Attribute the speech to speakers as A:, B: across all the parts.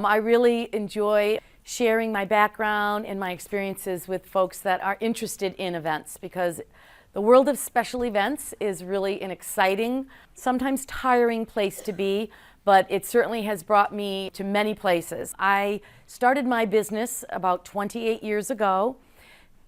A: I really enjoy sharing my background and my experiences with folks that are interested in events, because the world of special events is really an exciting, sometimes tiring place to be, but it certainly has brought me to many places. I started my business about 28 years ago,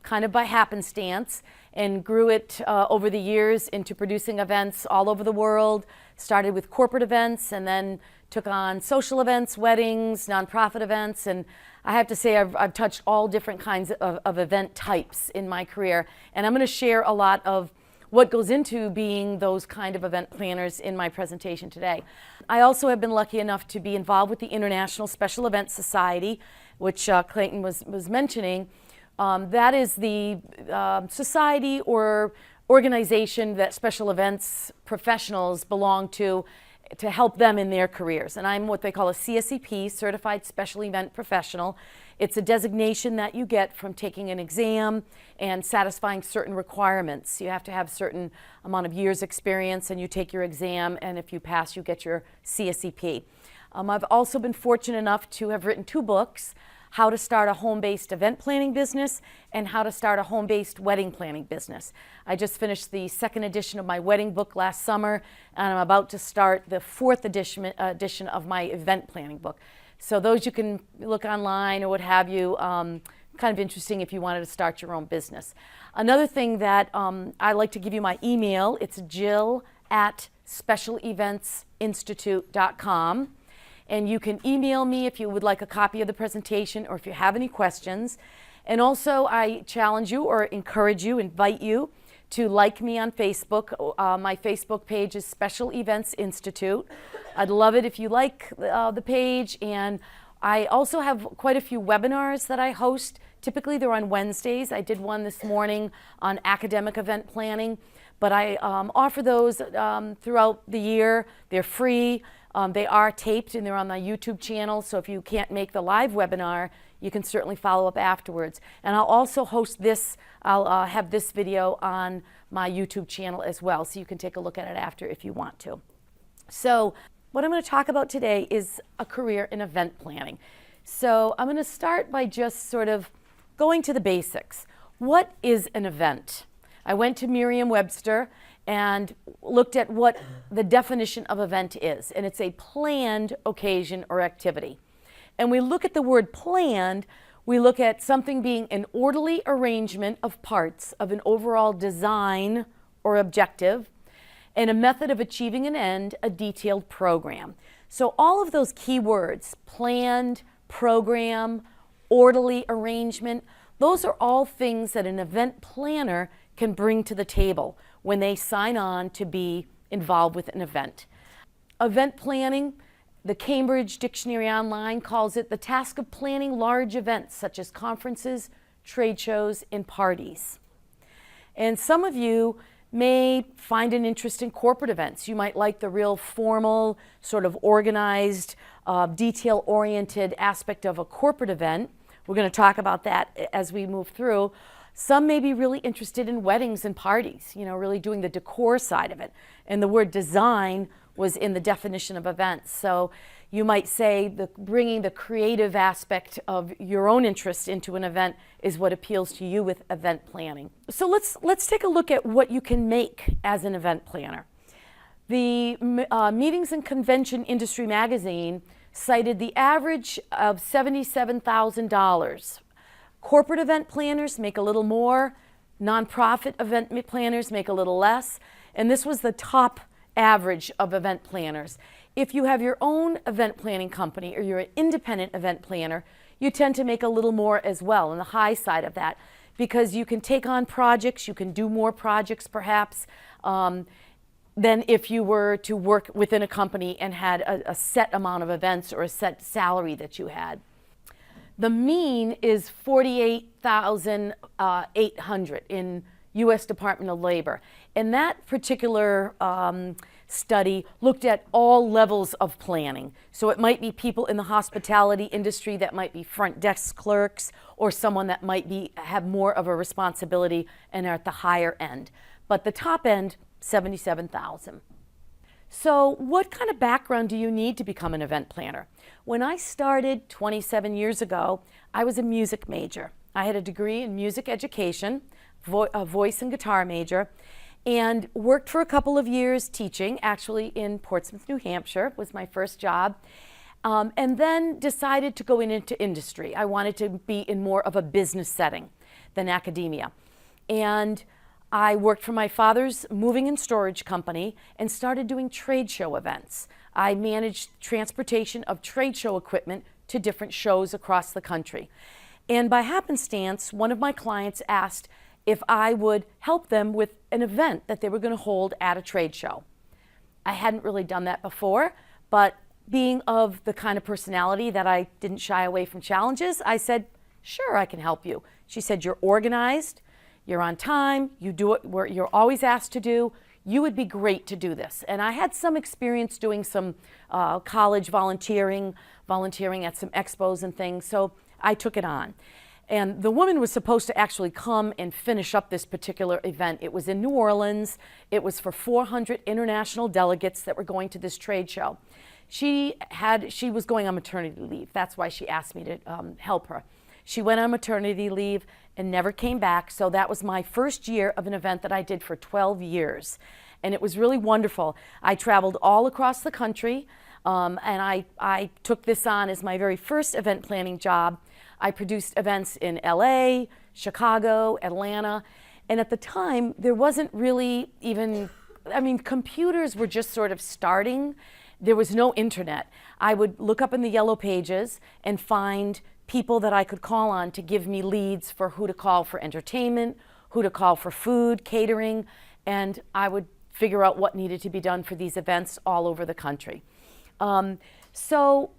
A: kind of by happenstance, and grew it over the years into producing events all over the world. Started with corporate events and then took on social events, weddings, nonprofit events, and I have to say I've touched all different kinds of event types in my career, and I'm going to share a lot of what goes into being those kind of event planners in my presentation today. I also have been lucky enough to be involved with the International Special Events Society, which Clayton was mentioning. That is the society or organization that special events professionals belong to help them in their careers. And I'm what they call a CSEP, Certified Special Event Professional. It's a designation that you get from taking an exam and satisfying certain requirements. You have to have a certain amount of years experience and you take your exam, and if you pass, you get your CSEP. I've also been fortunate enough to have written 2 books, How to Start a Home-Based Event Planning Business and How to Start a Home-Based Wedding Planning Business. I just finished the 2nd edition of my wedding book last summer, and I'm about to start the 4th edition of my event planning book. So those you can look online or what have you, kind of interesting if you wanted to start your own business. Another thing that I like to give you my email. It's jill@specialeventsinstitute.com. And you can email me if you would like a copy of the presentation or if you have any questions. And also I challenge you or encourage you, invite you to like me on Facebook. My Facebook page is Special Events Institute. I'd love it if you like the page. And I also have quite a few webinars that I host. Typically they're on Wednesdays. I did one this morning on academic event planning, but I offer those throughout the year. They're free. They are taped and they're on my YouTube channel, so if you can't make the live webinar, you can certainly follow up afterwards. And I'll also host this, I'll have this video on my YouTube channel as well, so you can take a look at it after if you want to. So what I'm going to talk about today is a career in event planning. So I'm going to start by just sort of going to the basics. What is an event? I went to Merriam-Webster and looked at what the definition of event is, and it's a planned occasion or activity. And we look at the word planned, we look at something being an orderly arrangement of parts of an overall design or objective, and a method of achieving an end, a detailed program. So all of those key words, planned, program, orderly arrangement, those are all things that an event planner can bring to the table when they sign on to be involved with an event. Event planning, the Cambridge Dictionary Online calls it the task of planning large events such as conferences, trade shows, and parties. And some of you may find an interest in corporate events. You might like the real formal, sort of organized, detail-oriented aspect of a corporate event. We're going to talk about that as we move through. Some may be really interested in weddings and parties, you know, really doing the decor side of it. And the word design was in the definition of events. So you might say bringing the creative aspect of your own interest into an event is what appeals to you with event planning. So let's take a look at what you can make as an event planner. The Meetings and Convention Industry magazine cited the average of $77,000. Corporate event planners make a little more, nonprofit event planners make a little less, and this was the top average of event planners. If you have your own event planning company or you're an independent event planner, you tend to make a little more as well on the high side of that, because you can take on projects, you can do more projects perhaps than if you were to work within a company and had a set amount of events or a set salary that you had. The mean is $48,800 in U.S. Department of Labor. And that particular study looked at all levels of planning. So it might be people in the hospitality industry that might be front desk clerks, or someone that might have more of a responsibility and are at the higher end. But the top end, $77,000. So what kind of background do you need to become an event planner? When I started 27 years ago, I was a music major. I had a degree in music education, a voice and guitar major, and worked for a couple of years teaching, actually in Portsmouth, New Hampshire, was my first job. And then decided to go into industry. I wanted to be in more of a business setting than academia. And I worked for my father's moving and storage company and started doing trade show events. I managed transportation of trade show equipment to different shows across the country. And by happenstance, one of my clients asked if I would help them with an event that they were going to hold at a trade show. I hadn't really done that before, but being of the kind of personality that I didn't shy away from challenges, I said, sure, I can help you. She said, you're organized, you're on time, you do it where you're always asked to do, you would be great to do this. And I had some experience doing some college volunteering at some expos and things, so I took it on. And the woman was supposed to actually come and finish up this particular event. It was in New Orleans. It was for 400 international delegates that were going to this trade show. She was going on maternity leave. That's why she asked me to help her. She went on maternity leave and never came back. So that was my first year of an event that I did for 12 years. And it was really wonderful. I traveled all across the country, and I took this on as my very first event planning job. I produced events in LA, Chicago, Atlanta. And at the time, there wasn't really even, computers were just sort of starting. There was no internet. I would look up in the yellow pages and find people that I could call on to give me leads for who to call for entertainment, who to call for food, catering, and I would figure out what needed to be done for these events all over the country. So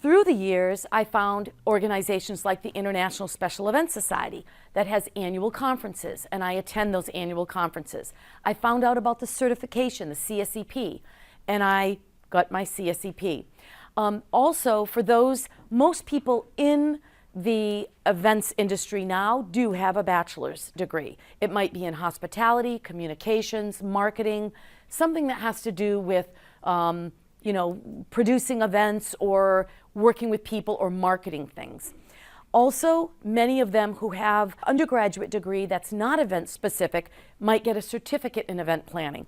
A: through the years, I found organizations like the International Special Events Society that has annual conferences, and I attend those annual conferences. I found out about the certification, the CSEP, and I got my CSEP. Also, for those, most people in the events industry now do have a bachelor's degree. It might be in hospitality, communications, marketing, something that has to do with producing events or working with people or marketing things. Also, many of them who have undergraduate degree that's not event specific might get a certificate in event planning.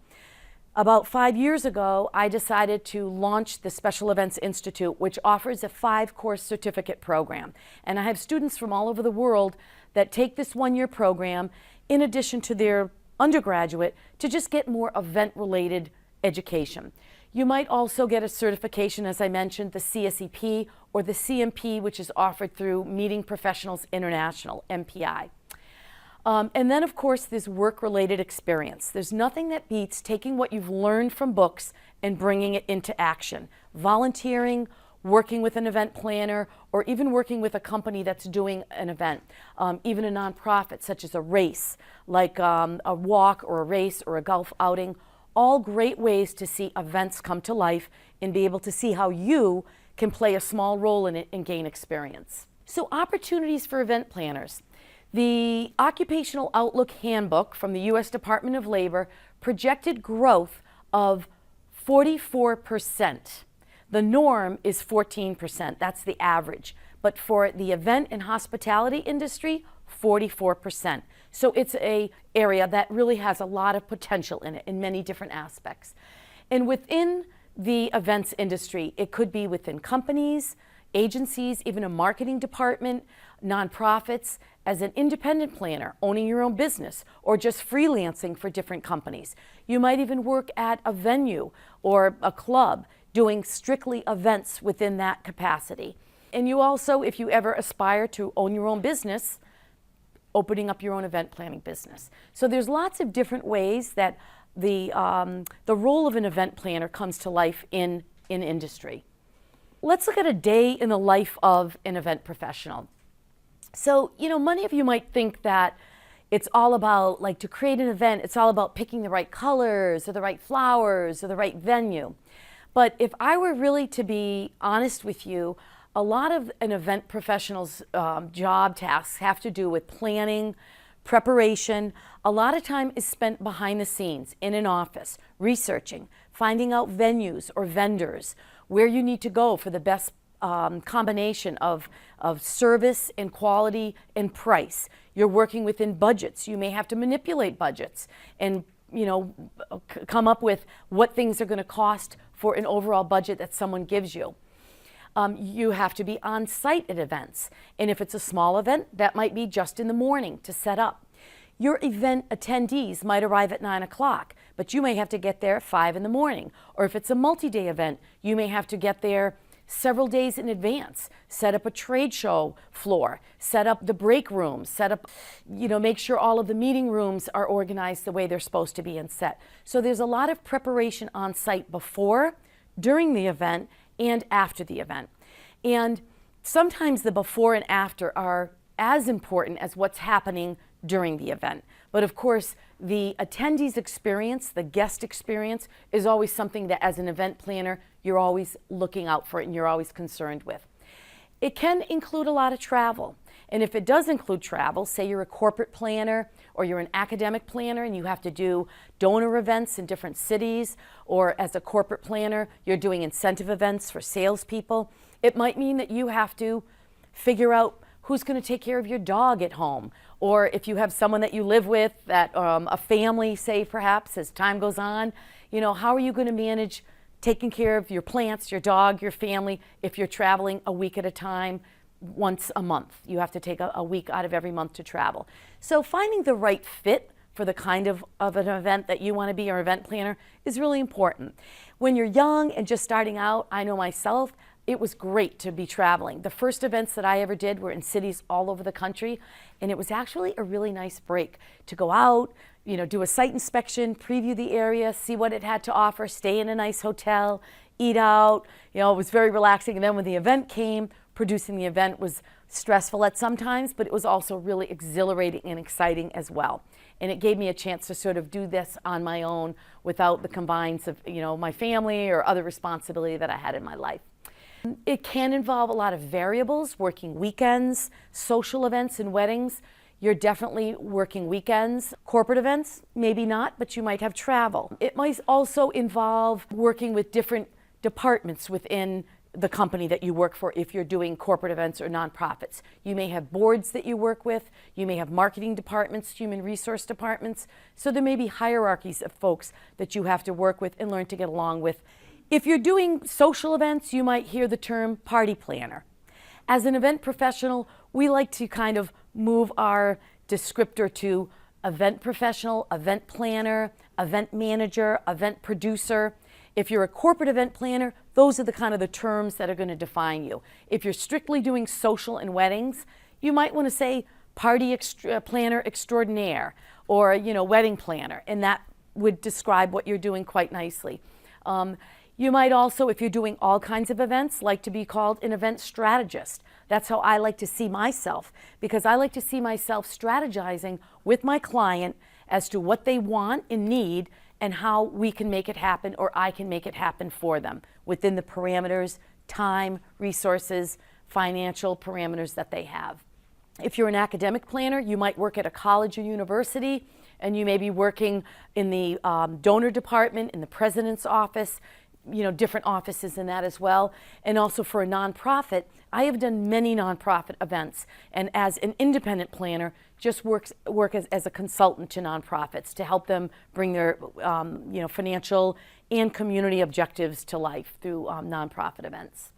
A: About 5 years ago, I decided to launch the Special Events Institute, which offers a 5-course certificate program. And I have students from all over the world that take this one-year program in addition to their undergraduate to just get more event-related education. You might also get a certification, as I mentioned, the CSEP or the CMP, which is offered through Meeting Professionals International, MPI. And then, of course, there's work-related experience. There's nothing that beats taking what you've learned from books and bringing it into action. Volunteering, working with an event planner, or even working with a company that's doing an event, even a nonprofit such as a race, like a walk or a race or a golf outing. All great ways to see events come to life and be able to see how you can play a small role in it and gain experience. So opportunities for event planners. The Occupational Outlook Handbook from the U.S. Department of Labor projected growth of 44%. The norm is 14%. That's the average. But for the event and hospitality industry, 44%. So it's an area that really has a lot of potential in it in many different aspects. And within the events industry, it could be within companies, agencies, even a marketing department, nonprofits, as an independent planner, owning your own business, or just freelancing for different companies. You might even work at a venue or a club doing strictly events within that capacity. And you also, if you ever aspire to own your own business, opening up your own event planning business. So there's lots of different ways that the role of an event planner comes to life in industry. Let's look at a day in the life of an event professional. So, many of you might think that it's all about, like, to create an event, it's all about picking the right colors or the right flowers or the right venue. But if I were really to be honest with you, a lot of an event professional's job tasks have to do with planning, preparation. A lot of time is spent behind the scenes in an office, researching, finding out venues or vendors, where you need to go for the best combination of service and quality and price. You're working within budgets. You may have to manipulate budgets and come up with what things are going to cost for an overall budget that someone gives you. You have to be on site at events. And if it's a small event, that might be just in the morning to set up. Your event attendees might arrive at 9 o'clock, but you may have to get there at 5 in the morning. Or if it's a multi-day event, you may have to get there several days in advance, set up a trade show floor, set up the break rooms, set up, make sure all of the meeting rooms are organized the way they're supposed to be and set. So there's a lot of preparation on site before, during the event, and after the event. And sometimes the before and after are as important as what's happening during the event. But of course, the attendees' experience, the guest experience, is always something that as an event planner, you're always looking out for it and you're always concerned with. It can include a lot of travel. And if it does include travel, say you're a corporate planner or you're an academic planner and you have to do donor events in different cities, or as a corporate planner, you're doing incentive events for salespeople, it might mean that you have to figure out who's going to take care of your dog at home, or if you have someone that you live with, that a family, say perhaps, as time goes on, how are you going to manage taking care of your plants, your dog, your family, if you're traveling a week at a time, once a month. You have to take a week out of every month to travel. So finding the right fit for the kind of an event that you want to be, or event planner, is really important. When you're young and just starting out, I know myself, it was great to be traveling. The first events that I ever did were in cities all over the country, and it was actually a really nice break to go out, do a site inspection, preview the area, see what it had to offer, stay in a nice hotel, eat out. It was very relaxing. And then when the event came, producing the event was stressful at some times, but it was also really exhilarating and exciting as well. And it gave me a chance to sort of do this on my own without the combines of, my family or other responsibility that I had in my life. It can involve a lot of variables, working weekends, social events and weddings. You're definitely working weekends. Corporate events, maybe not, but you might have travel. It might also involve working with different departments within the company that you work for if you're doing corporate events or nonprofits. You may have boards that you work with. You may have marketing departments, human resource departments. So there may be hierarchies of folks that you have to work with and learn to get along with. If you're doing social events, you might hear the term party planner. As an event professional, we like to kind of move our descriptor to event professional, event planner, event manager, event producer. If you're a corporate event planner, those are the kind of the terms that are going to define you. If you're strictly doing social and weddings, you might want to say party planner extraordinaire, or wedding planner, and that would describe what you're doing quite nicely. You might also, if you're doing all kinds of events, like to be called an event strategist. That's how I like to see myself, because I like to see myself strategizing with my client as to what they want and need and how we can make it happen, or I can make it happen for them within the parameters, time, resources, financial parameters that they have. If you're an academic planner, you might work at a college or university, and you may be working in the donor department, in the president's office, different offices in that as well. And also for a nonprofit, I have done many nonprofit events, and as an independent planner, just work as a consultant to nonprofits to help them bring their financial and community objectives to life through nonprofit events.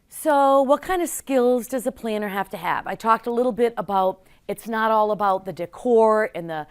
A: So what kind of skills does a planner have to have? I talked a little bit about it's not all about the decor and the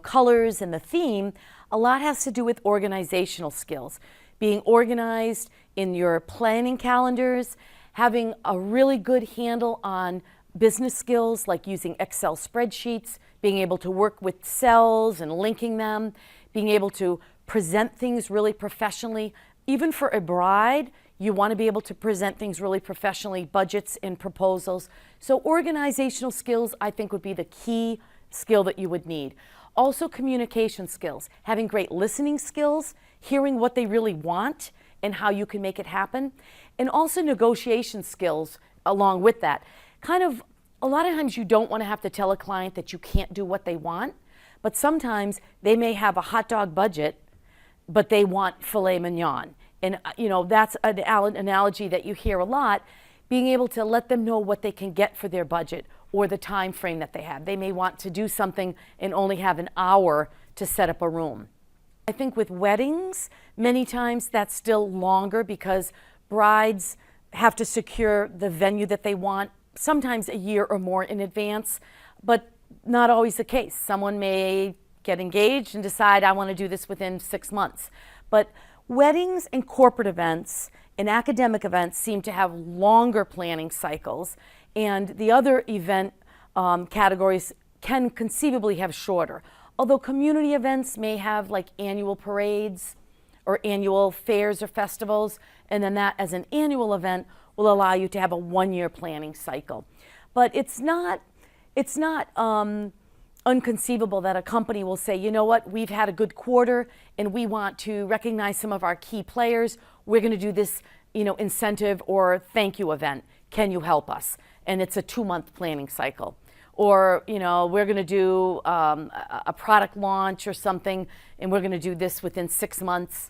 A: colors and the theme. A lot has to do with organizational skills, being organized in your planning calendars, having a really good handle on business skills like using Excel spreadsheets, being able to work with cells and linking them, being able to present things really professionally. Even for a bride, you want to be able to present things really professionally, budgets and proposals. So organizational skills, I think, would be the key skill that you would need. Also communication skills, having great listening skills, hearing what they really want and how you can make it happen, and also negotiation skills along with that. Kind of a lot of times you don't want to have to tell a client that you can't do what they want, but sometimes they may have a hot dog budget, but they want filet mignon. And that's an analogy that you hear a lot, being able to let them know what they can get for their budget or the time frame that they have. They may want to do something and only have an hour to set up a room. I think with weddings, many times that's still longer because brides have to secure the venue that they want, sometimes a year or more in advance, but not always the case. Someone may get engaged and decide, I want to do this within 6 months. But weddings and corporate events and academic events seem to have longer planning cycles, and the other event categories can conceivably have shorter. Although community events may have like annual parades or annual fairs or festivals, and then that as an annual event will allow you to have a 1-year planning cycle. But it's not unconceivable that a company will say, you know what, we've had a good quarter and we want to recognize some of our key players. We're going to do this, incentive or thank you event. Can you help us? And it's a 2-month planning cycle. Or, we're going to do a product launch or something, and we're going to do this within 6 months.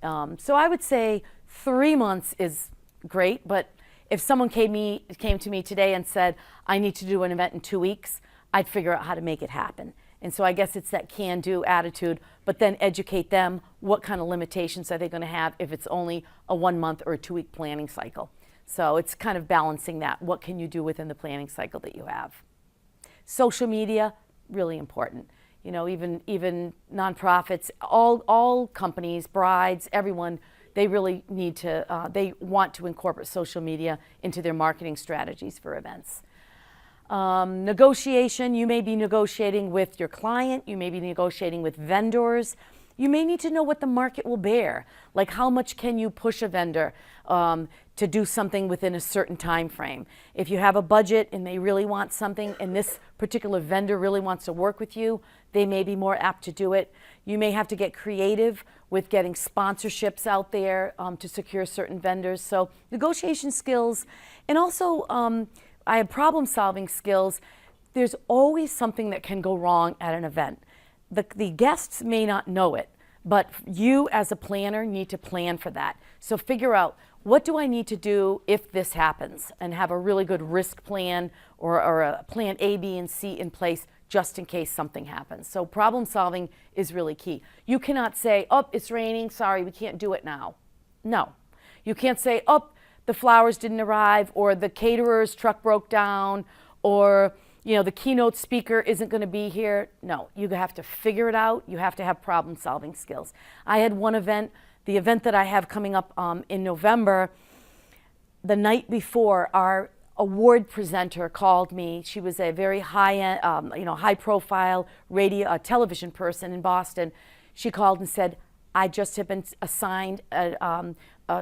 A: So I would say 3 months is great, but if someone came to me today and said, I need to do an event in 2 weeks, I'd figure out how to make it happen. And so I guess it's that can-do attitude, but then educate them what kind of limitations are they going to have if it's only a 1-month or a 2-week planning cycle. So it's kind of balancing that. What can you do within the planning cycle that you have? Social media, really important. Even nonprofits, all companies, brides, everyone, they really need to, they want to incorporate social media into their marketing strategies for events. Negotiation, you may be negotiating with your client, you may be negotiating with vendors. You may need to know what the market will bear, like how much can you push a vendor to do something within a certain time frame. If you have a budget and they really want something and this particular vendor really wants to work with you, they may be more apt to do it. You may have to get creative with getting sponsorships out there to secure certain vendors. So negotiation skills, and also I have problem-solving skills. There's always something that can go wrong at an event. The guests may not know it, but you as a planner need to plan for that. So figure out, what do I need to do if this happens, and have a really good risk plan or a plan A, B, and C in place just in case something happens. So problem solving is really key. You cannot say, oh, it's raining, sorry, we can't do it now. No. You can't say, oh, the flowers didn't arrive, or the caterer's truck broke down, or the keynote speaker isn't going to be here. No, you have to figure it out. You have to have problem-solving skills. I had one event, the event that I have coming up in November. The night before, our award presenter called me. She was a very high-end, high-profile radio, television person in Boston. She called and said, "I just have been assigned a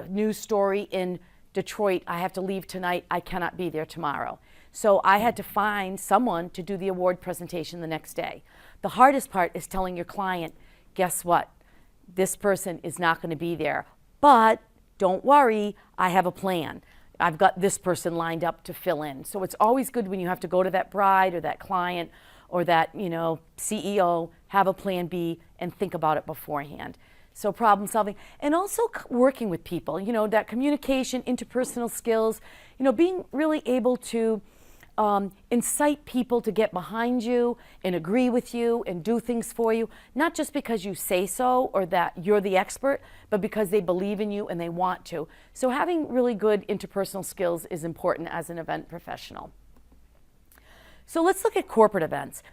A: news story in Detroit. I have to leave tonight. I cannot be there tomorrow." So I had to find someone to do the award presentation the next day. The hardest part is telling your client, guess what? This person is not going to be there, but don't worry, I have a plan. I've got this person lined up to fill in. So it's always good when you have to go to that bride or that client or that CEO, have a plan B and think about it beforehand. So problem solving, and also working with people, that communication, interpersonal skills, being really able to incite people to get behind you and agree with you and do things for you, not just because you say so or that you're the expert, but because they believe in you and they want to. So having really good interpersonal skills is important as an event professional. So let's look at corporate events.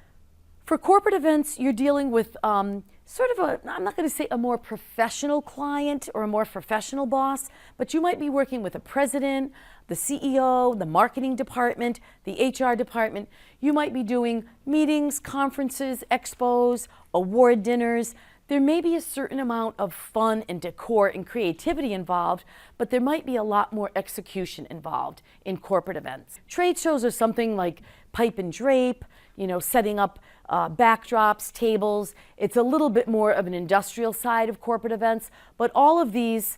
A: For corporate events, you're dealing with sort of I'm not going to say a more professional client or a more professional boss, but you might be working with a president, the CEO, the marketing department, the HR department. You might be doing meetings, conferences, expos, award dinners. There may be a certain amount of fun and decor and creativity involved, but there might be a lot more execution involved in corporate events. Trade shows are something like pipe and drape, setting up backdrops, tables. It's a little bit more of an industrial side of corporate events, but all of these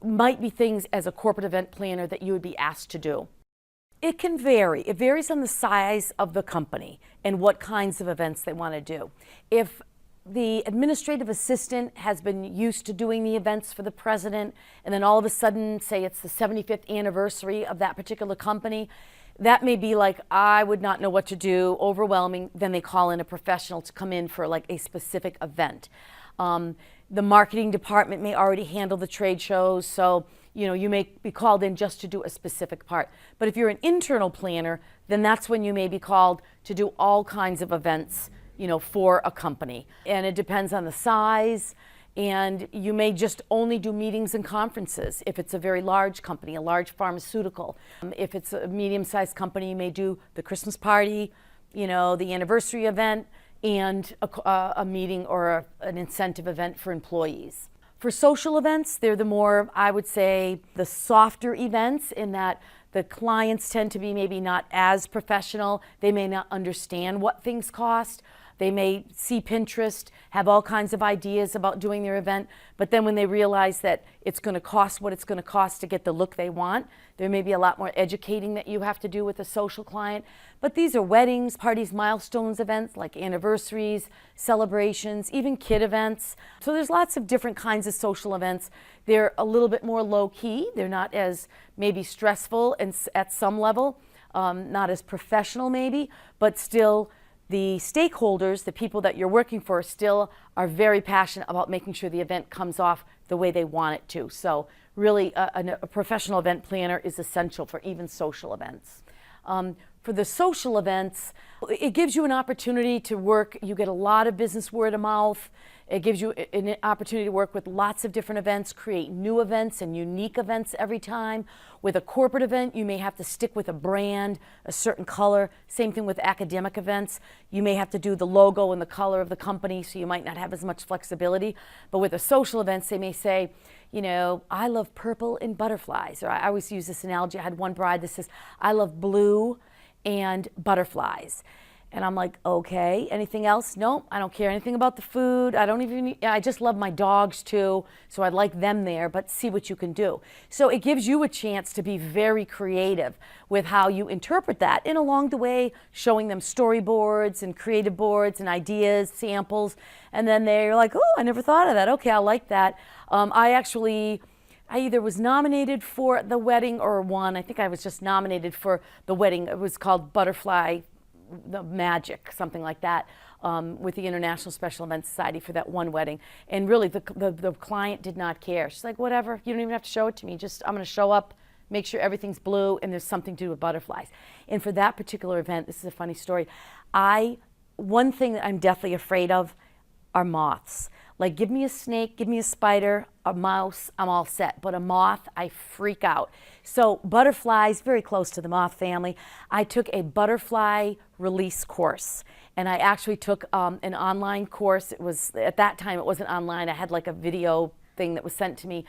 A: might be things as a corporate event planner that you would be asked to do. It can vary. It varies on the size of the company and what kinds of events they want to do. If the administrative assistant has been used to doing the events for the president, and then all of a sudden, say it's the 75th anniversary of that particular company, that may be like, I would not know what to do, overwhelming. Then they call in a professional to come in for like a specific event. The marketing department may already handle the trade shows, so you may be called in just to do a specific part. But if you're an internal planner, then that's when you may be called to do all kinds of events, for a company. And it depends on the size, and you may just only do meetings and conferences if it's a very large company, a large pharmaceutical. If it's a medium-sized company, you may do the Christmas party, the anniversary event, and a meeting or an incentive event for employees. For social events, they're the more, I would say, the softer events, in that the clients tend to be maybe not as professional. They may not understand what things cost. They may see Pinterest, have all kinds of ideas about doing their event, but then when they realize that it's going to cost what it's going to cost to get the look they want, there may be a lot more educating that you have to do with a social client. But these are weddings, parties, milestones events like anniversaries, celebrations, even kid events. So there's lots of different kinds of social events. They're a little bit more low-key. They're not as maybe stressful and at some level, not as professional maybe, but still the stakeholders, the people that you're working for, still are very passionate about making sure the event comes off the way they want it to. So really a professional event planner is essential for even social events. For the social events, it gives you an opportunity to work. You get a lot of business word of mouth. It gives you an opportunity to work with lots of different events, create new events and unique events every time. With a corporate event, you may have to stick with a brand, a certain color. Same thing with academic events. You may have to do the logo and the color of the company, so you might not have as much flexibility. But with the social events, they may say, I love purple and butterflies. Or I always use this analogy. I had one bride that says, I love blue and butterflies. And I'm like, okay, anything else? Nope, I don't care anything about the food. I just love my dogs too, so I'd like them there, but see what you can do. So it gives you a chance to be very creative with how you interpret that, and along the way, showing them storyboards and creative boards and ideas, samples, and then they're like, oh, I never thought of that. Okay, I like that. I either was nominated for the wedding or won. I think I was just nominated for the wedding. It was called Butterfly the Magic, something like that, with the International Special Events Society for that one wedding. And really, the client did not care. She's like, whatever, you don't even have to show it to me. I'm going to show up, make sure everything's blue, and there's something to do with butterflies. And for that particular event, this is a funny story. One thing that I'm deathly afraid of are moths. Like, give me a snake, give me a spider, a mouse, I'm all set. But a moth, I freak out. So butterflies, very close to the moth family. I took a butterfly release course. And I actually took an online course. It was, at that time, it wasn't online. I had like a video thing that was sent to me.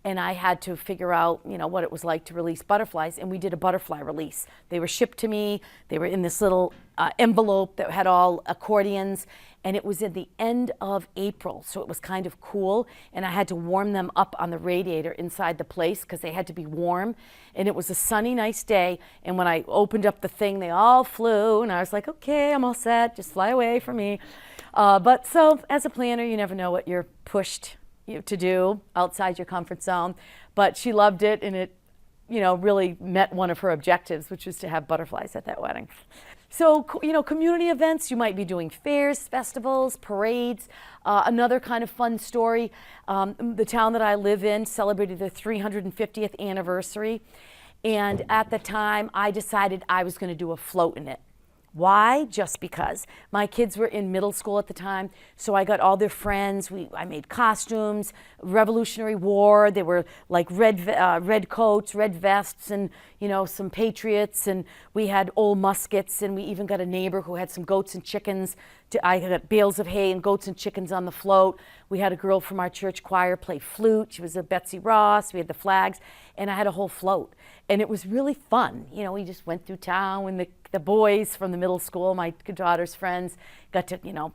A: And I had to figure out, what it was like to release butterflies. And we did a butterfly release. They were shipped to me. They were in this little envelope that had all accordions. And it was at the end of April, so it was kind of cool. And I had to warm them up on the radiator inside the place because they had to be warm. And it was a sunny, nice day. And when I opened up the thing, they all flew. And I was like, okay, I'm all set. Just fly away from me. But so as a planner, you never know what you're pushed to do outside your comfort zone. But she loved it, and it really met one of her objectives, which was to have butterflies at that wedding. So, community events, you might be doing fairs, festivals, parades. Another kind of fun story, the town that I live in celebrated their 350th anniversary. And at the time, I decided I was going to do a float in it. Why? Just because. My kids were in middle school at the time, so I got all their friends. I made costumes, Revolutionary War. They were like red coats, red vests, and some patriots. And we had old muskets, and we even got a neighbor who had some goats and chickens. I got bales of hay and goats and chickens on the float. We had a girl from our church choir play flute. She was a Betsy Ross. We had the flags, and I had a whole float. And it was really fun. We just went through town, and the boys from the middle school, my daughter's friends, got to,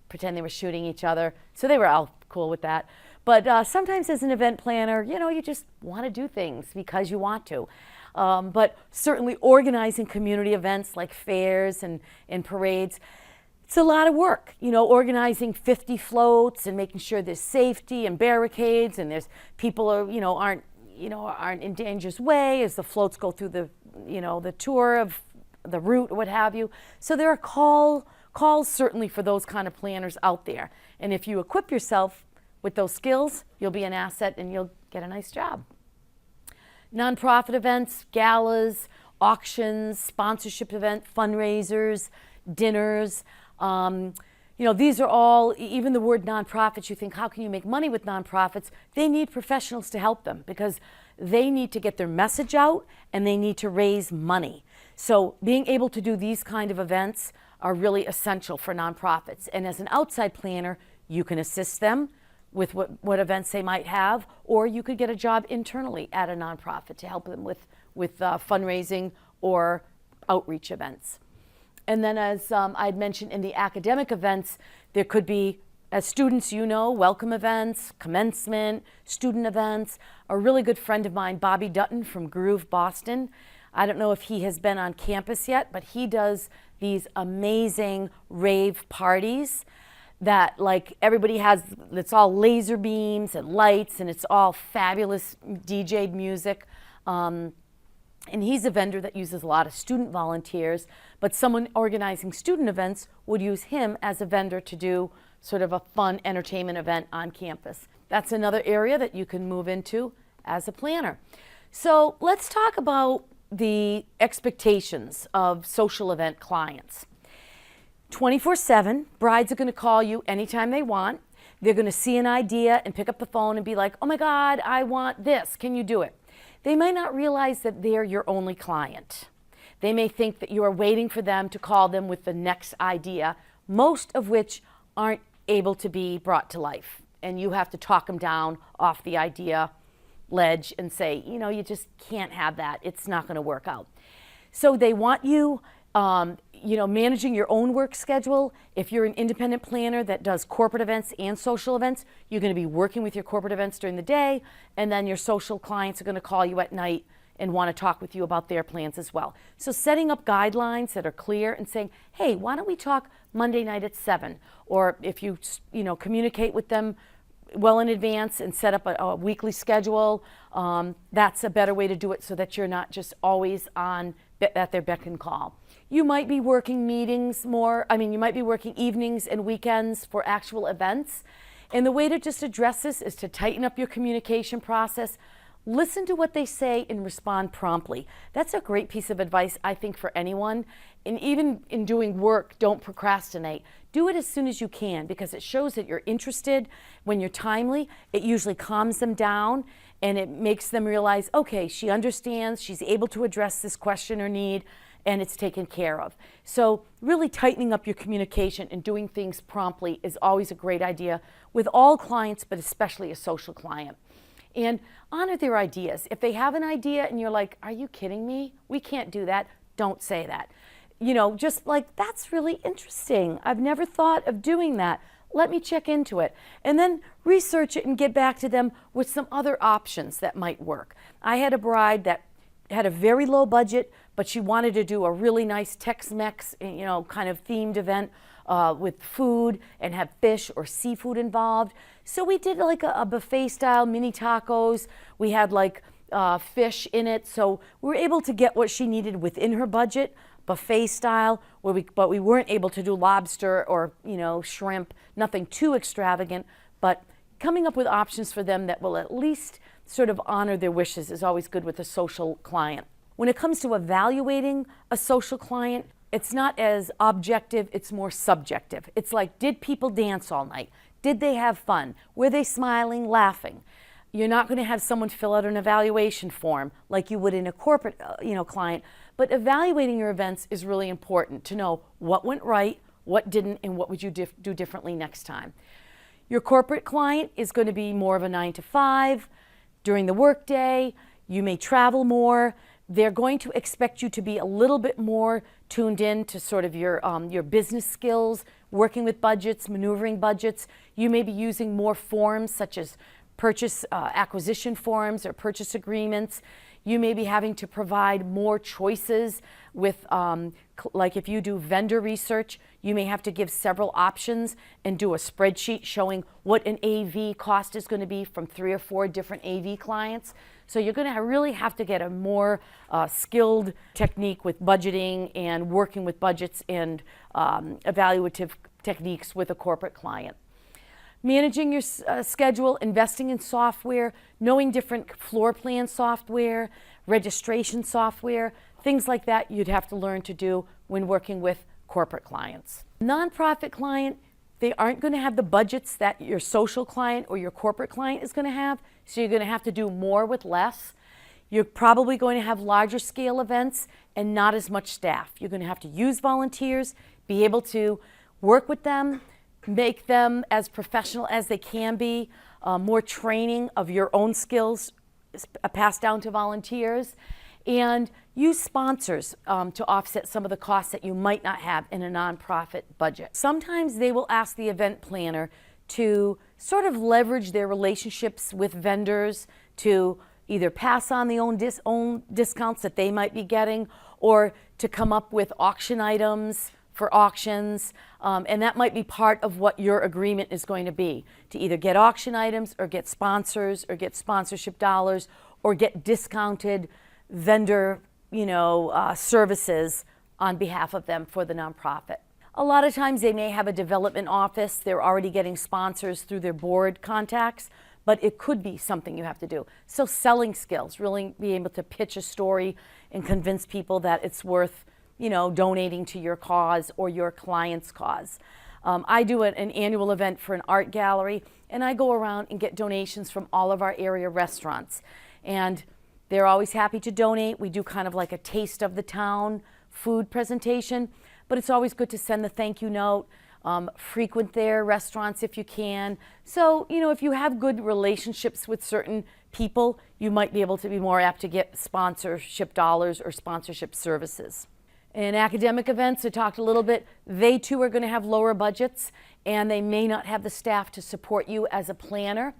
A: pretend they were shooting each other. So they were all cool with that. But sometimes as an event planner, you just want to do things because you want to. but certainly organizing community events like fairs and parades. It's a lot of work, organizing 50 floats and making sure there's safety and barricades and there's people aren't in danger's way as the floats go through the tour of the route or what have you. So there are calls certainly for those kind of planners out there. And if you equip yourself with those skills, you'll be an asset and you'll get a nice job. Nonprofit events, galas, auctions, sponsorship events, fundraisers, dinners. These are all, even the word nonprofits, you think, how can you make money with nonprofits? They need professionals to help them because they need to get their message out and they need to raise money. So being able to do these kind of events are really essential for nonprofits. And as an outside planner, you can assist them with what events they might have, or you could get a job internally at a nonprofit to help them with fundraising or outreach events. And then as I'd mentioned in the academic events, there could be, as students, welcome events, commencement, student events. A really good friend of mine, Bobby Dutton from Groove, Boston. I don't know if he has been on campus yet, but he does these amazing rave parties that everybody has, it's all laser beams and lights and it's all fabulous DJ'd music. And he's a vendor that uses a lot of student volunteers, but someone organizing student events would use him as a vendor to do sort of a fun entertainment event on campus. That's another area that you can move into as a planner. So let's talk about the expectations of social event clients. 24/7, brides are going to call you anytime they want. They're going to see an idea and pick up the phone and be like, oh my God, I want this. Can you do it? They might not realize that they're your only client. They may think that you are waiting for them to call them with the next idea, most of which aren't able to be brought to life. And you have to talk them down off the idea ledge and say, you just can't have that. It's not going to work out. So they want you, managing your own work schedule. If you're an independent planner that does corporate events and social events, you're going to be working with your corporate events during the day, and then your social clients are going to call you at night and want to talk with you about their plans as well. So setting up guidelines that are clear and saying, hey, why don't we talk Monday night at 7? Or if you communicate with them well in advance and set up a weekly schedule, that's a better way to do it so that you're not just always at their beck and call. You might be working meetings you might be working evenings and weekends for actual events. And the way to just address this is to tighten up your communication process. Listen to what they say and respond promptly. That's a great piece of advice, I think, for anyone. And even in doing work, don't procrastinate. Do it as soon as you can because it shows that you're interested. When you're timely, it usually calms them down and it makes them realize, okay, she understands, she's able to address this question or need, and it's taken care of. So really tightening up your communication and doing things promptly is always a great idea with all clients, but especially a social client. And honor their ideas. If they have an idea and you're like, are you kidding me? We can't do that. Don't say that. Just like, that's really interesting. I've never thought of doing that. Let me check into it. And then research it and get back to them with some other options that might work. I had a bride that had a very low budget, but she wanted to do a really nice Tex-Mex, kind of themed event with food and have fish or seafood involved. So we did like a buffet style mini tacos. We had fish in it. So we were able to get what she needed within her budget, buffet style, but we weren't able to do lobster or shrimp, nothing too extravagant, but coming up with options for them that will at least sort of honor their wishes is always good with a social client. When it comes to evaluating a social client, it's not as objective, it's more subjective. It's like, did people dance all night? Did they have fun? Were they smiling, laughing? You're not going to have someone fill out an evaluation form like you would in a corporate client, but evaluating your events is really important to know what went right, what didn't, and what would you do differently next time. Your corporate client is going to be more of a 9 to 5 during the workday. You may travel more. They're going to expect you to be a little bit more tuned in to sort of your business skills, working with budgets, maneuvering budgets. You may be using more forms such as purchase acquisition forms or purchase agreements. You may be having to provide more choices with, like if you do vendor research, you may have to give several options and do a spreadsheet showing what an AV cost is going to be from 3 or 4 different AV clients. So you're going to really have to get a more skilled technique with budgeting and working with budgets and evaluative techniques with a corporate client. Managing your schedule, investing in software, knowing different floor plan software, registration software, things like that you'd have to learn to do when working with corporate clients. Nonprofit client, they aren't going to have the budgets that your social client or your corporate client is going to have, so you're going to have to do more with less. You're probably going to have larger scale events and not as much staff. You're going to have to use volunteers, be able to work with them, make them as professional as they can be, more training of your own skills passed down to volunteers, and use sponsors to offset some of the costs that you might not have in a nonprofit budget. Sometimes they will ask the event planner to sort of leverage their relationships with vendors to either pass on the own discounts that they might be getting, or to come up with auction items for auctions, and that might be part of what your agreement is going to be, to either get auction items or get sponsors or get sponsorship dollars or get discounted vendor services on behalf of them for the nonprofit. A lot of times they may have a development office, they're already getting sponsors through their board contacts, but it could be something you have to do. So selling skills, really be able to pitch a story and convince people that it's worth donating to your cause or your client's cause. I do an annual event for an art gallery, and I go around and get donations from all of our area restaurants. And they're always happy to donate. We do kind of like a taste of the town food presentation, but it's always good to send the thank you note, frequent their restaurants if you can. So, if you have good relationships with certain people, you might be able to be more apt to get sponsorship dollars or sponsorship services. In academic events, I talked a little bit, they too are going to have lower budgets, and they may not have the staff to support you as a planner.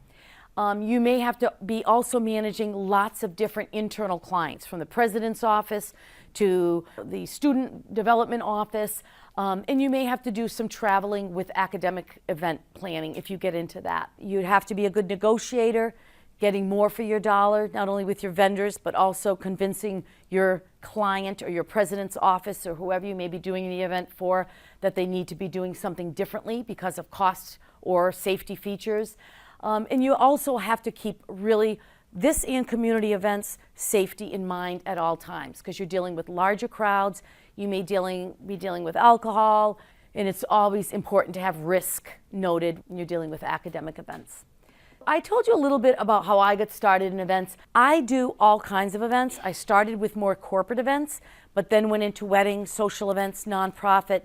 A: You may have to be also managing lots of different internal clients, from the president's office to the student development office, and you may have to do some traveling with academic event planning if you get into that. You'd have to be a good negotiator, getting more for your dollar, not only with your vendors, but also convincing your client or your president's office or whoever you may be doing the event for that they need to be doing something differently because of cost or safety features. And you also have to keep really this and community events safety in mind at all times, because you're dealing with larger crowds, you may be dealing with alcohol, and it's always important to have risk noted when you're dealing with academic events. I told you a little bit about how I got started in events. I do all kinds of events. I started with more corporate events, but then went into weddings, social events, nonprofit.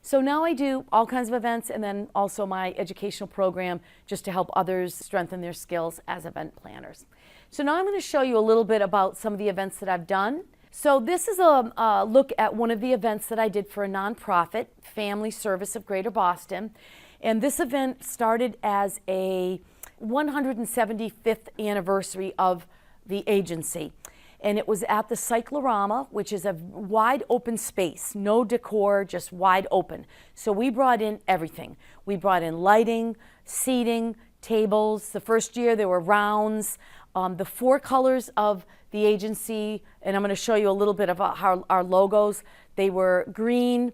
A: So now I do all kinds of events, and then also my educational program just to help others strengthen their skills as event planners. So now I'm going to show you a little bit about some of the events that I've done. So this is a look at one of the events that I did for a nonprofit, Family Service of Greater Boston. And this event started as a 175th anniversary of the agency. And it was at the Cyclorama, which is a wide open space, no decor, just wide open. So we brought in everything. We brought in lighting, seating, tables. The first year there were rounds. The 4 colors of the agency, and I'm going to show you a little bit about how our logos, they were green,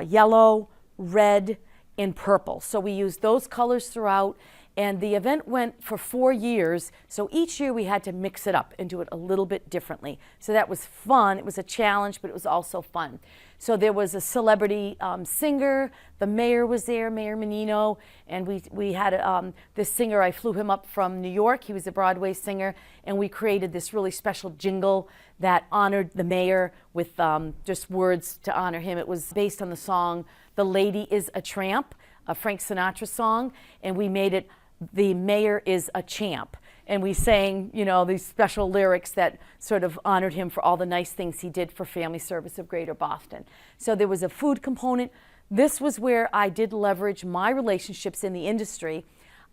A: yellow, red, and purple. So we used those colors throughout. And the event went for 4 years, so each year we had to mix it up and do it a little bit differently. So that was fun. It was a challenge, but it was also fun. So there was a celebrity singer. The mayor was there, Mayor Menino, and we had this singer. I flew him up from New York. He was a Broadway singer, and we created this really special jingle that honored the mayor with just words to honor him. It was based on the song "The Lady Is a Tramp," a Frank Sinatra song, and we made it "The Mayor is a Champ." And we sang, these special lyrics that sort of honored him for all the nice things he did for Family Service of Greater Boston. So there was a food component. This was where I did leverage my relationships in the industry.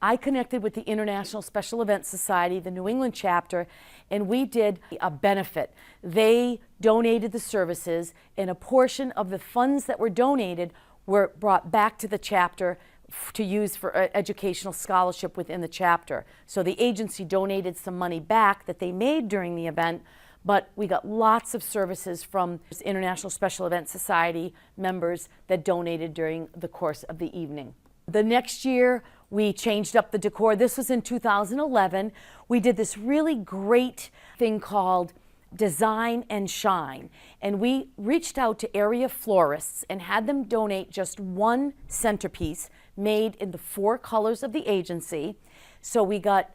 A: I connected with the International Special Events Society, the New England chapter, and we did a benefit. They donated the services, and a portion of the funds that were donated were brought back to the chapter to use for educational scholarship within the chapter. So the agency donated some money back that they made during the event, but we got lots of services from International Special Events Society members that donated during the course of the evening. The next year, we changed up the decor. This was in 2011. We did this really great thing called Design and Shine. And we reached out to area florists and had them donate just one centerpiece made in the 4 colors of the agency. So we got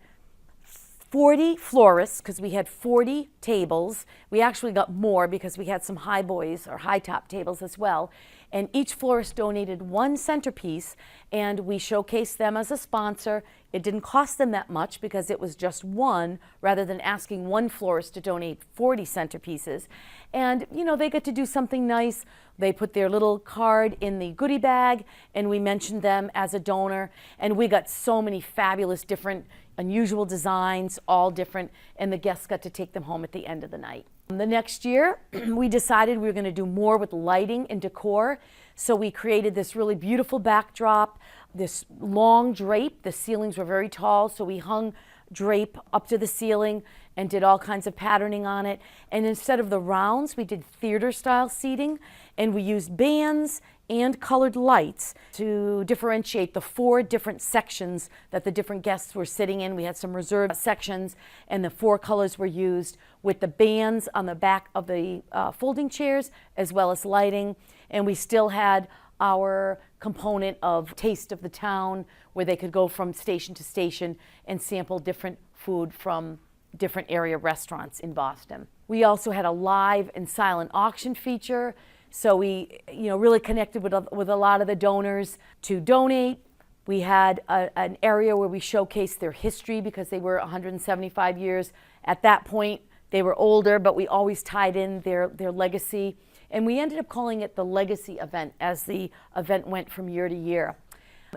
A: 40 florists, because we had 40 tables. We actually got more because we had some high boys or high top tables as well. And each florist donated one centerpiece, and we showcased them as a sponsor. It didn't cost them that much because it was just one, rather than asking one florist to donate 40 centerpieces. And you know, they get to do something nice. They put their little card in the goodie bag, and we mentioned them as a donor. And we got so many fabulous, different, unusual designs, all different, and the guests got to take them home at the end of the night. The next year, we decided we were going to do more with lighting and decor. So we created this really beautiful backdrop, this long drape. The ceilings were very tall, so we hung drape up to the ceiling and did all kinds of patterning on it. And instead of the rounds, we did theater-style seating, and we used bands and colored lights to differentiate the 4 different sections that the different guests were sitting in. We had some reserved sections, and the 4 colors were used with the bands on the back of the folding chairs, as well as lighting. And we still had our component of Taste of the Town, where they could go from station to station and sample different food from different area restaurants in Boston. We also had a live and silent auction feature. So we, really connected with a lot of the donors to donate. We had an area where we showcased their history, because they were 175 years. At that point, they were older, but we always tied in their legacy. And we ended up calling it the Legacy Event as the event went from year to year.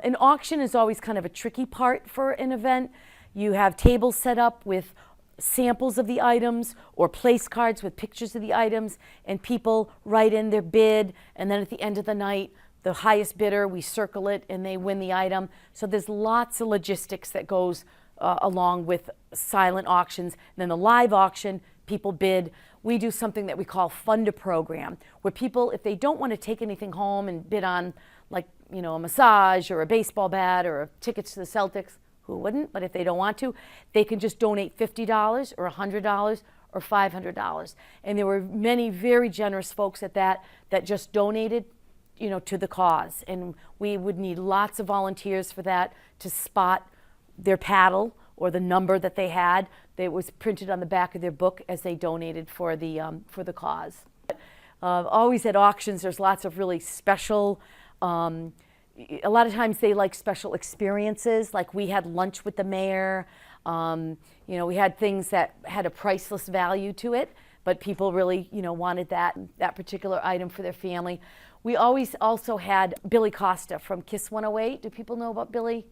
A: An auction is always kind of a tricky part for an event. You have tables set up with samples of the items or place cards with pictures of the items, and people write in their bid, and then at the end of the night, the highest bidder, we circle it and they win the item. So there's lots of logistics that goes along with silent auctions. And then the live auction, people bid. We do something that we call Fund a Program, where people, if they don't want to take anything home and bid on, like, a massage or a baseball bat or tickets to the Celtics, who wouldn't? But if they don't want to, they can just donate $50 or $100 or $500. And there were many very generous folks at that just donated, to the cause. And we would need lots of volunteers for that, to spot their paddle or the number that they had. That was printed on the back of their book as they donated for the cause. Always at auctions, there's lots of really special. A lot of times they like special experiences, like we had lunch with the mayor. We had things that had a priceless value to it, but people really, wanted that particular item for their family. We always also had Billy Costa from Kiss 108. Do people know about Billy?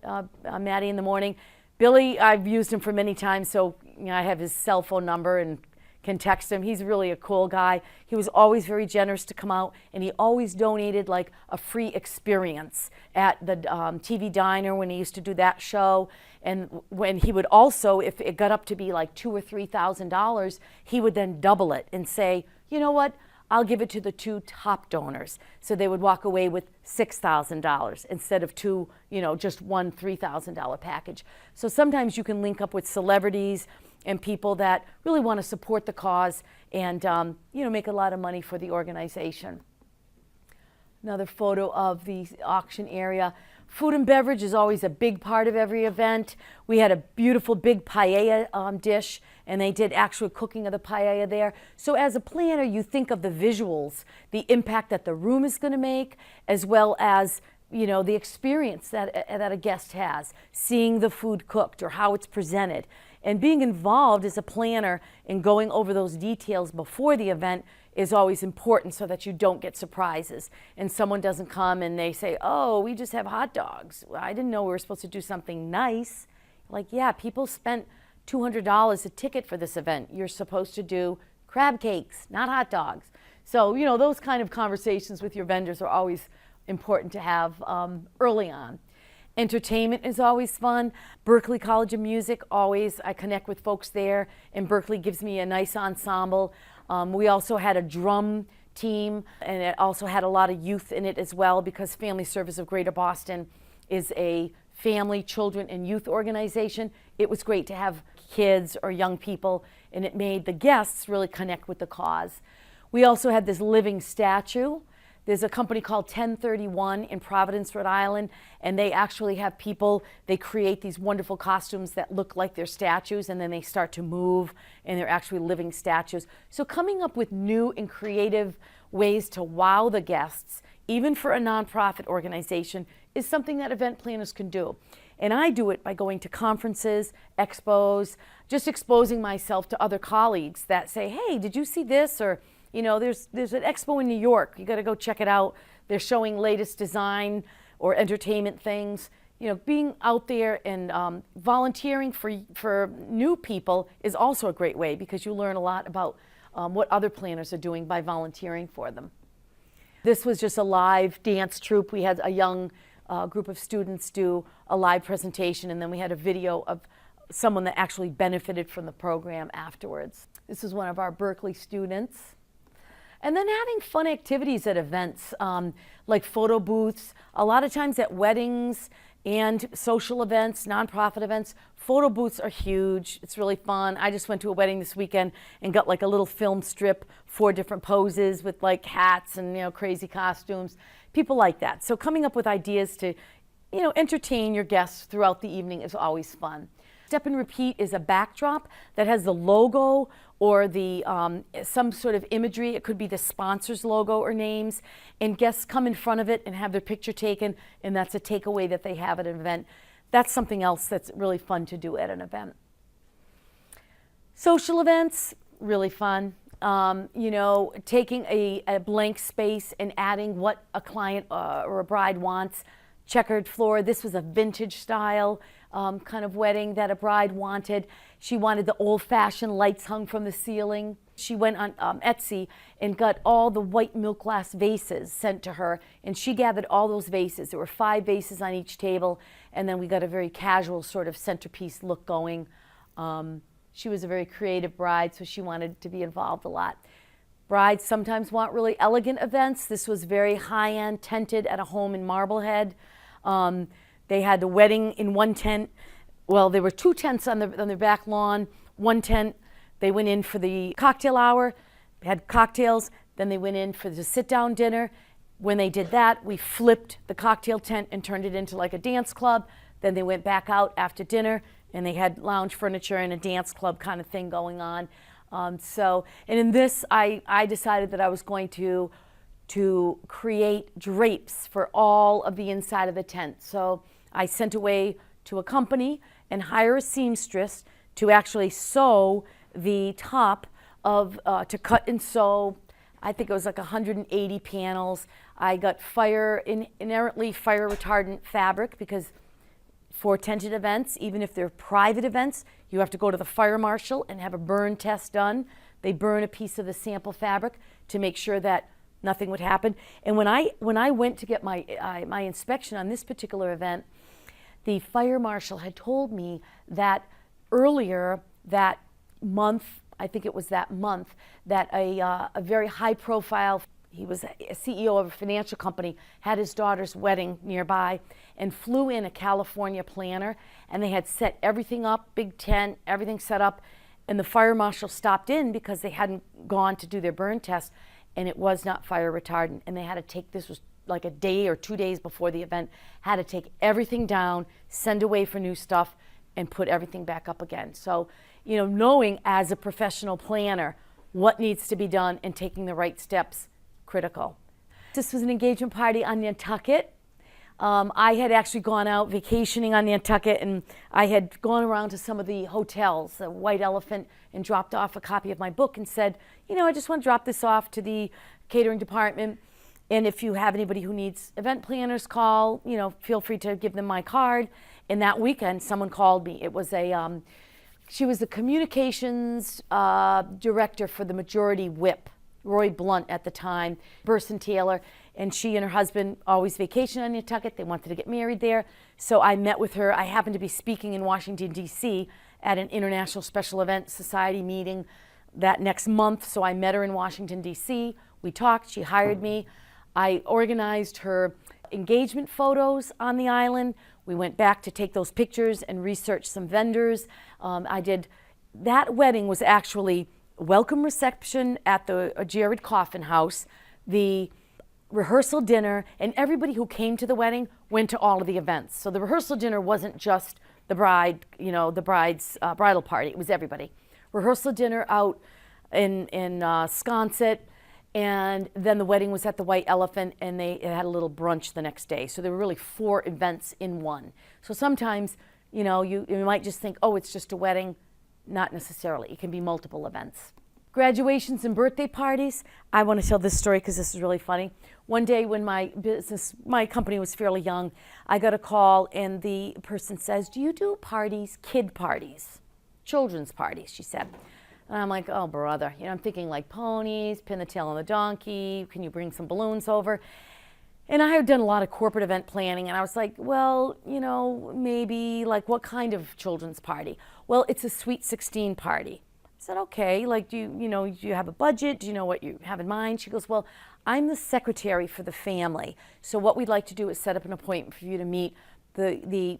A: Maddie in the Morning. Billy, I've used him for many times, so I have his cell phone number and can text him. He's really a cool guy. He was always very generous to come out, and he always donated like a free experience at the TV Diner when he used to do that show. And when he would also, if it got up to be like $2,000 or $3,000, he would then double it and say, you know what, I'll give it to the 2 top donors. So they would walk away with $6,000 instead of just one $3,000 package. So sometimes you can link up with celebrities and people that really want to support the cause and make a lot of money for the organization. Another photo of the auction area. Food and beverage is always a big part of every event. We had a beautiful big paella dish, and they did actual cooking of the paella there. So as a planner, you think of the visuals, the impact that the room is going to make, as well as the experience that a guest has, seeing the food cooked or how it's presented. And being involved as a planner and going over those details before the event, is always important so that you don't get surprises and someone doesn't come and they say, oh, we just have hot dogs. Well, I didn't know we were supposed to do something nice. Like, yeah, people spent $200 a ticket for this event. You're supposed to do crab cakes, not hot dogs. So, you know, those kind of conversations with your vendors are always important to have early on. Entertainment is always fun. Berklee College of Music, always, I connect with folks there, and Berklee gives me a nice ensemble. We also had a drum team, and it also had a lot of youth in it as well, because Family Service of Greater Boston is a family, children, and youth organization. It was great to have kids or young people, and it made the guests really connect with the cause. We also had this living statue. There's a company called 1031 in Providence, Rhode Island, and they actually have people, they create these wonderful costumes that look like they're statues, and then they start to move, and they're actually living statues. So coming up with new and creative ways to wow the guests, even for a nonprofit organization, is something that event planners can do. And I do it by going to conferences, expos, just exposing myself to other colleagues that say, hey, did you see this? Or, you know, there's an expo in New York. You got to go check it out. They're showing latest design or entertainment things. You know, being out there and volunteering for new people is also a great way, because you learn a lot about what other planners are doing by volunteering for them. This was just a live dance troupe. We had a young group of students do a live presentation, and then we had a video of someone that actually benefited from the program afterwards. This is one of our Berklee students. And then having fun activities at events, like photo booths. A lot of times at weddings and social events, nonprofit events, photo booths are huge. It's really fun. I just went to a wedding this weekend and got like a little film strip, 4 different poses with like hats and, you know, crazy costumes. People like that. So coming up with ideas to, you know, entertain your guests throughout the evening is always fun. Step and Repeat is a backdrop that has the logo or the some sort of imagery. It could be the sponsor's logo or names, and guests come in front of it and have their picture taken, and that's a takeaway that they have at an event. That's something else that's really fun to do at an event. Social events, really fun. You know, taking a blank space and adding what a client or a bride wants. Checkered floor. This was a vintage style kind of wedding that a bride wanted. She wanted the old-fashioned lights hung from the ceiling. She went on Etsy and got all the white milk glass vases sent to her, and she gathered all those vases. There were 5 vases on each table, and then we got a very casual sort of centerpiece look going. She was a very creative bride, so she wanted to be involved a lot. Brides sometimes want really elegant events. This was very high-end, tented at a home in Marblehead. They had the wedding in one tent. Well, there were 2 tents on their back lawn. One tent, they went in for the cocktail hour, had cocktails, then they went in for the sit-down dinner. When they did that, we flipped the cocktail tent and turned it into like a dance club. Then they went back out after dinner, and they had lounge furniture and a dance club kind of thing going on. And in this, I decided that I was going to create drapes for all of the inside of the tent. So I sent away to a company and hire a seamstress to actually sew the top of, to cut and sew, I think it was like 180 panels. I got inherently fire retardant fabric, because for tented events, even if they're private events, you have to go to the fire marshal and have a burn test done. They burn a piece of the sample fabric to make sure that nothing would happen. And when I went to get my inspection on this particular event, the fire marshal had told me that earlier that month, I think it was that month, that a very high profile, he was a CEO of a financial company, had his daughter's wedding nearby and flew in a California planner, and they had set everything up, big tent, everything set up, and the fire marshal stopped in because they hadn't gone to do their burn test, and it was not fire retardant, and they had to take, this was like a day or 2 days before the event, had to take everything down, send away for new stuff, and put everything back up again. So, you know, knowing as a professional planner what needs to be done and taking the right steps, critical. This was an engagement party on Nantucket. I had actually gone out vacationing on Nantucket, and I had gone around to some of the hotels, the White Elephant, and dropped off a copy of my book and said, I just want to drop this off to the catering department. And if you have anybody who needs event planners, call, feel free to give them my card. And that weekend, someone called me. It was she was the communications director for the Majority Whip, Roy Blunt at the time, Burson Taylor, and she and her husband always vacationed on Nantucket. They wanted to get married there. So I met with her. I happened to be speaking in Washington, D.C. at an International Special Events Society meeting that next month. So I met her in Washington, D.C. We talked. She hired me. I organized her engagement photos on the island. We went back to take those pictures and research some vendors. That wedding was actually a welcome reception at the Jared Coffin House, the rehearsal dinner, and everybody who came to the wedding went to all of the events. So the rehearsal dinner wasn't just the bride, the bride's bridal party. It was everybody. Rehearsal dinner out in Sconset, and then the wedding was at the White Elephant, and it had a little brunch the next day. So there were really 4 events in one. So sometimes, you might just think, oh, it's just a wedding. Not necessarily. It can be multiple events. Graduations and birthday parties. I want to tell this story because this is really funny. One day when my company was fairly young, I got a call and the person says, do you do parties, kid parties, children's parties, she said. And I'm like, oh, brother. I'm thinking like ponies, pin the tail on the donkey, can you bring some balloons over? And I had done a lot of corporate event planning, and I was like, well, maybe like what kind of children's party? Well, it's a Sweet 16 party. I said, okay, like do you have a budget? Do you know what you have in mind? She goes, well, I'm the secretary for the family. So what we'd like to do is set up an appointment for you to meet the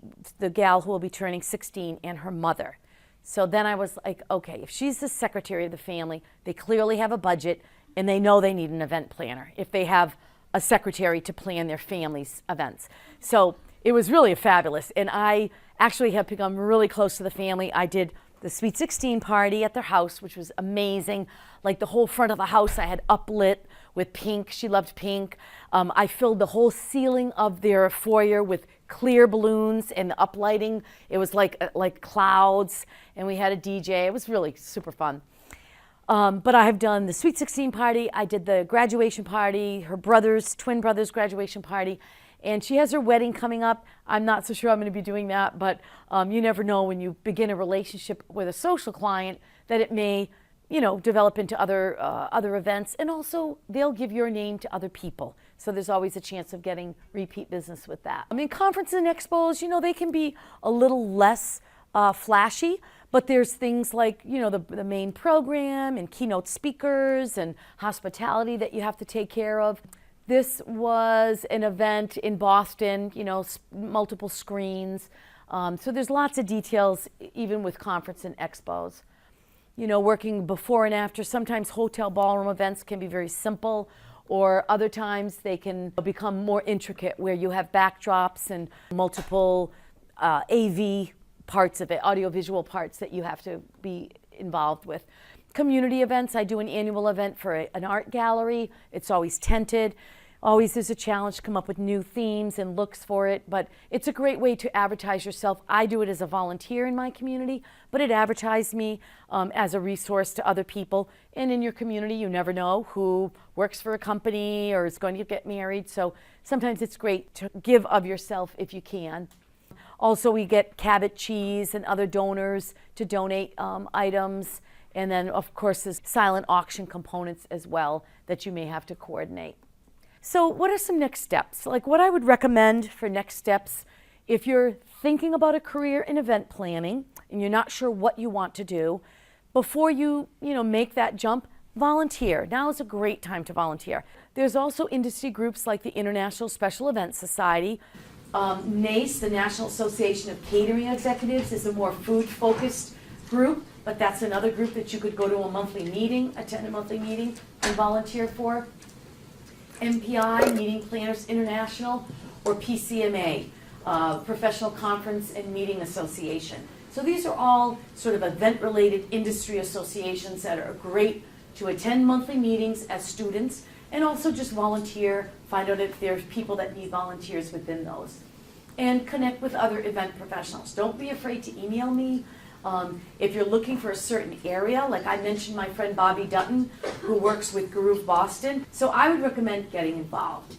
A: gal who will be turning 16 and her mother. So then I was like, okay, if she's the secretary of the family, they clearly have a budget and they know they need an event planner if they have a secretary to plan their family's events. So it was really fabulous. And I actually have become really close to the family. I did the Sweet 16 party at their house, which was amazing. Like the whole front of the house I had uplit with pink. She loved pink. I filled the whole ceiling of their foyer with clear balloons and the uplighting. It was like clouds, and we had a DJ. It was really super fun. But I have done the Sweet 16 party. I did the graduation party, her twin brother's graduation party, and she has her wedding coming up. I'm not so sure I'm going to be doing that, but you never know when you begin a relationship with a social client that it may, develop into other events, and also they'll give your name to other people. So there's always a chance of getting repeat business with that. Conferences and expos, they can be a little less flashy, but there's things like, the main program and keynote speakers and hospitality that you have to take care of. This was an event in Boston, multiple screens. So there's lots of details, even with conference and expos. Working before and after. Sometimes hotel ballroom events can be very simple, or other times they can become more intricate where you have backdrops and multiple AV parts of it, audiovisual parts that you have to be involved with. Community events, I do an annual event for an art gallery. It's always tented. Always there's a challenge to come up with new themes and looks for it, but it's a great way to advertise yourself. I do it as a volunteer in my community, but it advertised me as a resource to other people. And in your community, you never know who works for a company or is going to get married, so sometimes it's great to give of yourself if you can. Also, we get Cabot Cheese and other donors to donate items. And then, of course, there's silent auction components as well that you may have to coordinate. So what are some next steps? Like what I would recommend for next steps, if you're thinking about a career in event planning and you're not sure what you want to do, before you make that jump, volunteer. Now is a great time to volunteer. There's also industry groups like the International Special Events Society. NACE, the National Association of Catering Executives, is a more food-focused group, but that's another group that you could go to a monthly meeting, attend a monthly meeting, and volunteer for. MPI, Meeting Planners International, or PCMA, Professional Conference and Meeting Association. So these are all sort of event-related industry associations that are great to attend monthly meetings as students And also just volunteer, find out if there's people that need volunteers within those. And connect with other event professionals. Don't be afraid to email me. If you're looking for a certain area, like I mentioned my friend Bobby Dutton, who works with Groove Boston, so I would recommend getting involved.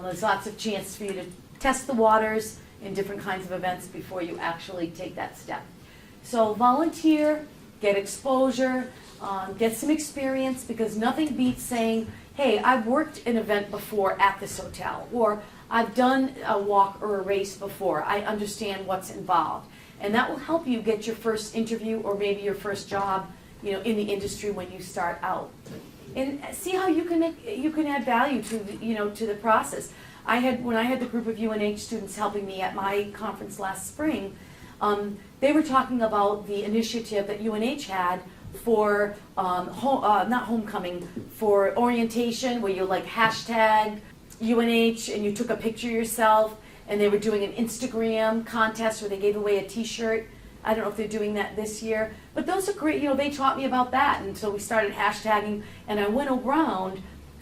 A: There's lots of chance for you to test the waters in different kinds of events before you actually take that step. So volunteer, get exposure, get some experience, because nothing beats saying, hey, I've worked an event before at this hotel, or I've done a walk or a race before. I understand what's involved. And that will help you get your first interview or maybe your first job, in the industry when you start out. And see how you can add value to the process. When I had the group of UNH students helping me at my conference last spring, they were talking about the initiative that UNH had for not homecoming, for orientation, where you hashtag UNH and you took a picture yourself, and they were doing an Instagram contest where they gave away a t-shirt. I don't know if they're doing that this year, but those are great. They taught me about that, and so we started hashtagging, and I went around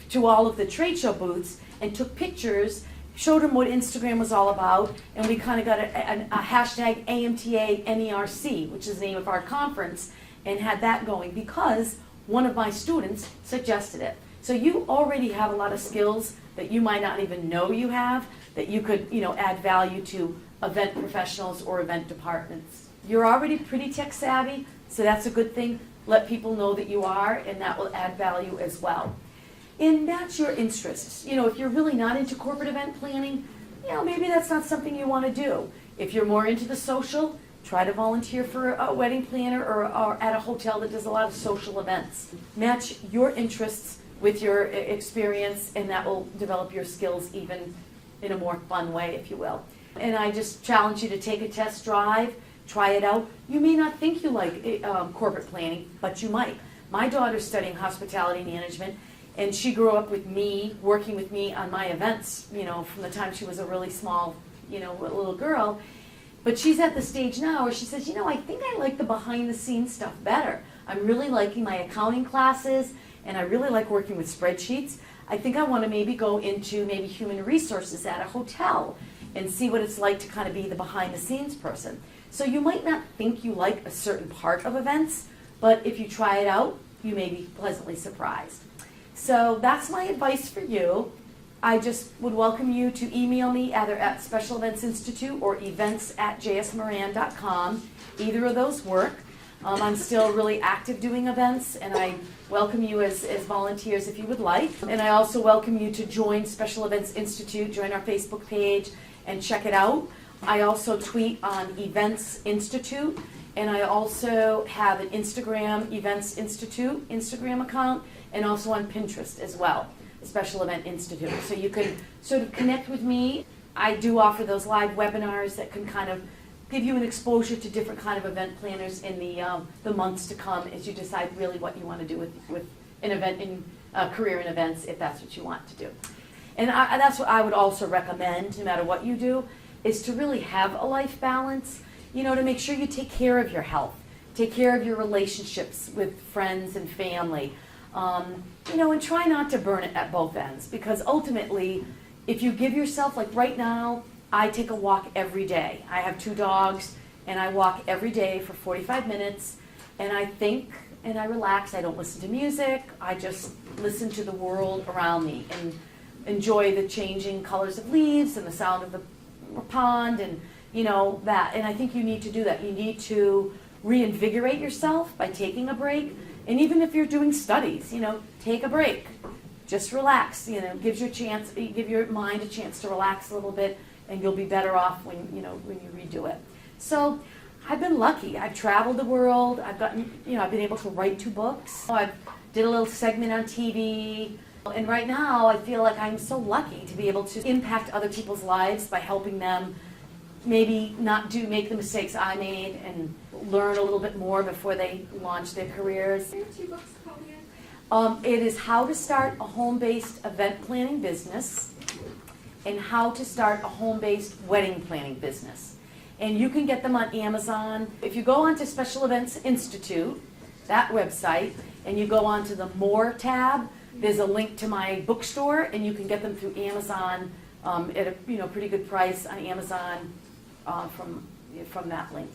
A: to all of the trade show booths and took pictures, showed them what Instagram was all about, and we kind of got a hashtag AMTA NERC, which is the name of our conference, and had that going because one of my students suggested it. So you already have a lot of skills that you might not even know you have, that you could add value to event professionals or event departments. You're already pretty tech savvy, so that's a good thing. Let people know that you are, and that will add value as well. And match your interests. If you're really not into corporate event planning, maybe that's not something you want to do. If you're more into the social, try to volunteer for a wedding planner or at a hotel that does a lot of social events. Match your interests with your experience, and that will develop your skills even in a more fun way, if you will. And I just challenge you to take a test drive, try it out. You may not think you like corporate planning, but you might. My daughter's studying hospitality management, and she grew up with me, working with me on my events, from the time she was a really small, little girl. But she's at the stage now where she says, I think I like the behind the scenes stuff better. I'm really liking my accounting classes, and I really like working with spreadsheets. I think I want to maybe go into human resources at a hotel and see what it's like to kind of be the behind the scenes person. So you might not think you like a certain part of events, but if you try it out, you may be pleasantly surprised. So that's my advice for you. I just would welcome you to email me either at Special Events Institute or events@jsmoran.com. Either of those work. I'm still really active doing events, and I welcome you as volunteers if you would like. And I also welcome you to join Special Events Institute, join our Facebook page, and check it out. I also tweet on Events Institute, and I also have an Instagram, Events Institute Instagram account, and also on Pinterest as well, Special Event Institute. So you can sort of connect with me. I do offer those live webinars that can kind of give you an exposure to different kind of event planners in the months to come as you decide really what you want to do with an event in career in events, if that's what you want to do. And that's what I would also recommend, no matter what you do, is to really have a life balance, to make sure you take care of your health, take care of your relationships with friends and family, and try not to burn it at both ends, because ultimately, if you give yourself, like right now, I take a walk every day. I have 2 dogs, and I walk every day for 45 minutes, and I think and I relax. I don't listen to music. I just listen to the world around me and enjoy the changing colors of leaves and the sound of the pond and that. And I think you need to do that. You need to reinvigorate yourself by taking a break. And even if you're doing studies, take a break. Just relax. Give your mind a chance to relax a little bit, and you'll be better off when you redo it. So I've been lucky. I've traveled the world. I've been able to write 2 books. I did a little segment on TV. And right now I feel like I'm so lucky to be able to impact other people's lives by helping them maybe not make the mistakes I made and learn a little bit more before they launch their careers.
B: What are 2 books called again?
A: It is How to Start a Home-Based Event Planning Business and How to Start a Home-Based Wedding Planning Business. And you can get them on Amazon. If you go onto Special Events Institute, that website, and you go onto the More tab, There's a link to my bookstore, and you can get them through Amazon at a pretty good price on Amazon from that link.